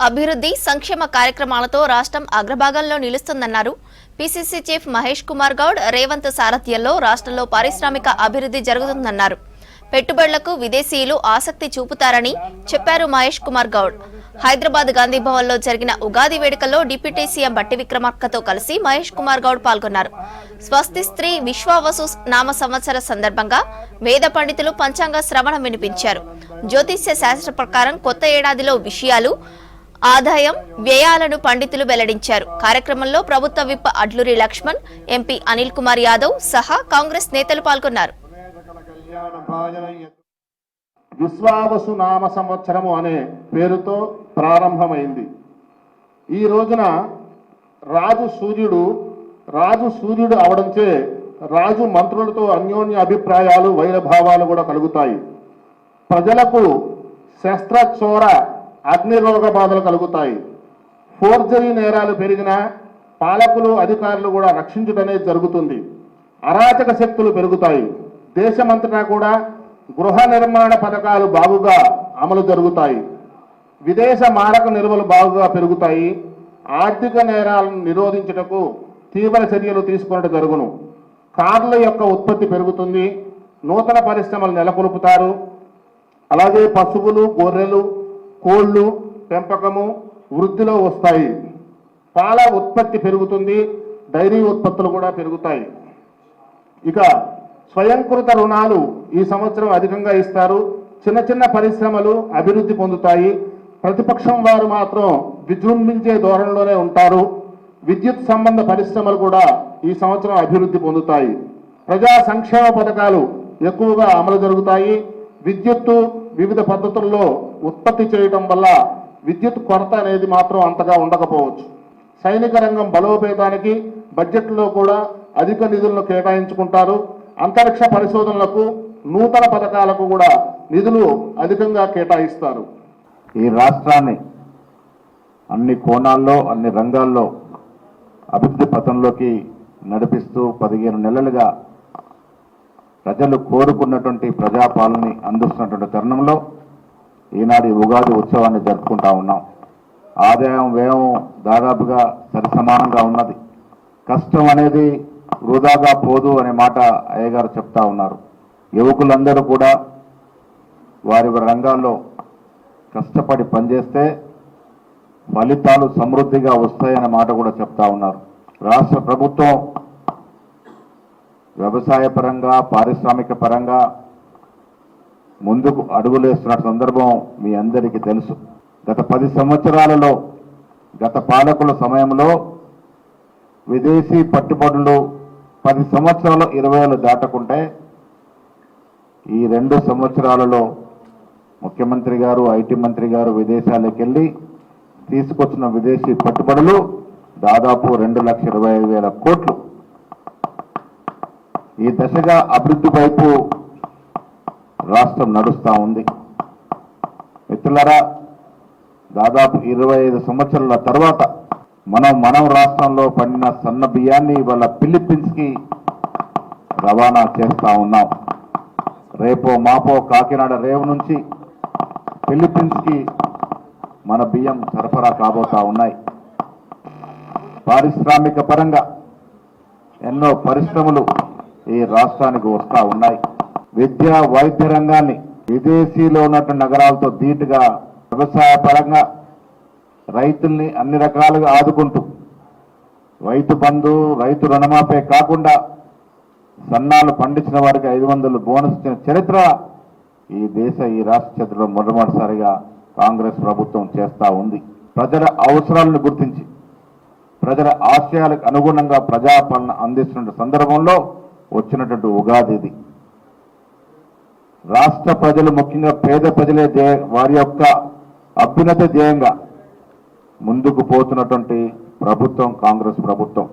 అభివృద్ధి సంక్షేమ కార్యక్రమాలతో రాష్ట్రం అగ్రభాగంలో నిలుస్తుందన్నారు. పీసీసీ చీఫ్ మహేష్ కుమార్ గౌడ్ రేవంత్ సారథ్యంలో రాష్ట్రంలో పారిశ్రామిక అభివృద్ధి జరుగుతుందన్నారు. పెట్టుబడులకు విదేశీయులు ఆసక్తి చూపుతారని చెప్పారు మహేష్ కుమార్ గౌడ్. హైదరాబాద్ గాంధీ భవన్ లో జరిగిన ఉగాది వేడుకల్లో డిప్యూటీ సీఎం బట్టి విక్రమార్కతో కలిసి మహేష్ కుమార్ గౌడ్ పాల్గొన్నారు. స్వస్తి స్త్రీ విశ్వావసు నామ సంవత్సర సందర్భంగా వేద పండితులు పంచాంగ శ్రవణం వినిపించారు. జ్యోతిష్య శాస్త్ర ప్రకారం కొత్త ఏడాదిలో విషయాలు ఆదాయం వ్యయాలను పండితులు వెల్లడించారు. కార్యక్రమంలో ప్రభుత్వ విప్ అడ్లూరి లక్ష్మణ్, ఎంపీ అనిల్ కుమార్ యాదవ్ సహా కాంగ్రెస్ నేతలు పాల్గొన్నారు. విశ్వావసు నామ సంవత్సరము అనే పేరుతో ప్రారంభమైంది. ఈ రోజున రాజు సూర్యుడు అవడంచే రాజు మంత్రులతో అన్యోన్య అభిప్రాయాలు వైరభావాలు కూడా కలుగుతాయి. ప్రజలకు శస్త్రచోర అగ్నిరోగ బాధలు కలుగుతాయి. ఫోర్జరీ నేరాలు పెరిగినా పాలకులు అధికారులు కూడా రక్షించడనేది జరుగుతుంది. అరాచక శక్తులు పెరుగుతాయి. దేశమంతటా కూడా గృహ నిర్మాణ పథకాలు బాగుగా అమలు జరుగుతాయి. విదేశ మారక నిల్వలు బాగుగా పెరుగుతాయి. ఆర్థిక నేరాలను నిరోధించుటకు తీవ్ర చర్యలు తీసుకున్నట్టు జరుగును. కార్ల యొక్క ఉత్పత్తి పెరుగుతుంది. నూతన పరిశ్రమలు నెలకొల్పుతారు. అలాగే పశువులు, గొర్రెలు, కోళ్లు పెంపకము వృద్ధిలో వస్తాయి. పాల ఉత్పత్తి పెరుగుతుంది. డైరీ ఉత్పత్తులు కూడా పెరుగుతాయి. ఇక స్వయంకృత రుణాలు ఈ సంవత్సరం అధికంగా ఇస్తారు. చిన్న చిన్న పరిశ్రమలు అభివృద్ధి పొందుతాయి. ప్రతిపక్షం వారు మాత్రం విజృంభించే ధోరణిలోనే ఉంటారు. విద్యుత్ సంబంధ పరిశ్రమలు కూడా ఈ సంవత్సరం అభివృద్ధి పొందుతాయి. ప్రజా సంక్షేమ పథకాలు ఎక్కువగా అమలు జరుగుతాయి. విద్యుత్తు వివిధ పద్ధతుల్లో ఉత్పత్తి చేయడం వల్ల విద్యుత్ కొరత అనేది మాత్రం అంతగా ఉండకపోవచ్చు. సైనిక రంగం బలోపేతానికి బడ్జెట్లో కూడా అధిక నిధులను కేటాయించుకుంటారు. అంతరిక్ష పరిశోధనలకు నూతన పథకాలకు కూడా నిధులు అధికంగా కేటాయిస్తారు. ఈ రాష్ట్రాన్ని అన్ని కోణాల్లో అన్ని రంగాల్లో అభివృద్ధి పథంలోకి నడిపిస్తూ 15 నెలలుగా ప్రజలు కోరుకున్నటువంటి ప్రజాపాలనని అందిస్తున్నటువంటి తరుణంలో ఈనాడు ఉగాది ఉత్సవాన్ని జరుపుకుంటా ఉన్నాం. ఆదాయం వ్యయం దాదాపుగా సరిసమానంగా ఉన్నది. కష్టం అనేది వృధాగా పోదు అనే మాట అయ్యగారు చెప్తా ఉన్నారు. యువకులందరూ కూడా వారి రంగాల్లో కష్టపడి పనిచేస్తే ఫలితాలు సమృద్ధిగా వస్తాయనే మాట కూడా చెప్తా ఉన్నారు. రాష్ట్ర ప్రభుత్వం వ్యవసాయ పరంగా పారిశ్రామిక పరంగా ముందుకు అడుగులేస్తున్న సందర్భం మీ అందరికీ తెలుసు. గత 10 సంవత్సరాలలో గత పాలకుల సమయంలో విదేశీ పట్టుబడులు 10 సంవత్సరాలు 20 దాటకుంటే ఈ 2 సంవత్సరాలలో ముఖ్యమంత్రి గారు ఐటీ మంత్రి గారు విదేశాలకు వెళ్ళి తీసుకొచ్చిన విదేశీ పట్టుబడులు దాదాపు 2,25,000 కోట్లు. ఈ దశగా అభివృద్ధి వైపు రాష్ట్రం నడుస్తూ ఉంది. మిత్రులారా, దాదాపు 25 సంవత్సరాల తర్వాత మనం రాష్ట్రంలో పండిన సన్న బియ్యాన్ని ఇవాళ ఫిలిప్పీన్స్కి రవాణా చేస్తూ ఉన్నాం. రేపో మాపో కాకినాడ రేవు నుంచి ఫిలిప్పీన్స్కి మన బియ్యం సరఫరా కాబోతా ఉన్నాయి. పారిశ్రామిక పరంగా ఎన్నో పరిశ్రమలు ఈ రాష్ట్రానికి వస్తూ ఉన్నాయి. విద్యా వైద్య రంగాన్ని విదేశీలో ఉన్నటువంటి నగరాలతో ధీటుగా వ్యవసాయ పరంగా రైతుల్ని అన్ని రకాలుగా ఆదుకుంటూ రైతు బంధు రైతు రుణమాఫీ కాకుండా సన్నాలు పండించిన వారికి 500 బోనస్ ఇచ్చిన చరిత్ర ఈ రాష్ట్ర చరిత్రలో మొట్టమొదటిసారిగా కాంగ్రెస్ ప్రభుత్వం చేస్తూ ఉంది. ప్రజల అవసరాలను గుర్తించి ప్రజల ఆశయాలకు అనుగుణంగా ప్రజాపాలన అందిస్తున్న సందర్భంలో వచ్చినటువంటి ఉగాది ఇది. రాష్ట్ర ప్రజలు ముఖ్యంగా పేద ప్రజలే వారి యొక్క అభ్యున్నత ధ్యేయంగా ముందుకు పోతున్నటువంటి ప్రభుత్వం కాంగ్రెస్ ప్రభుత్వం.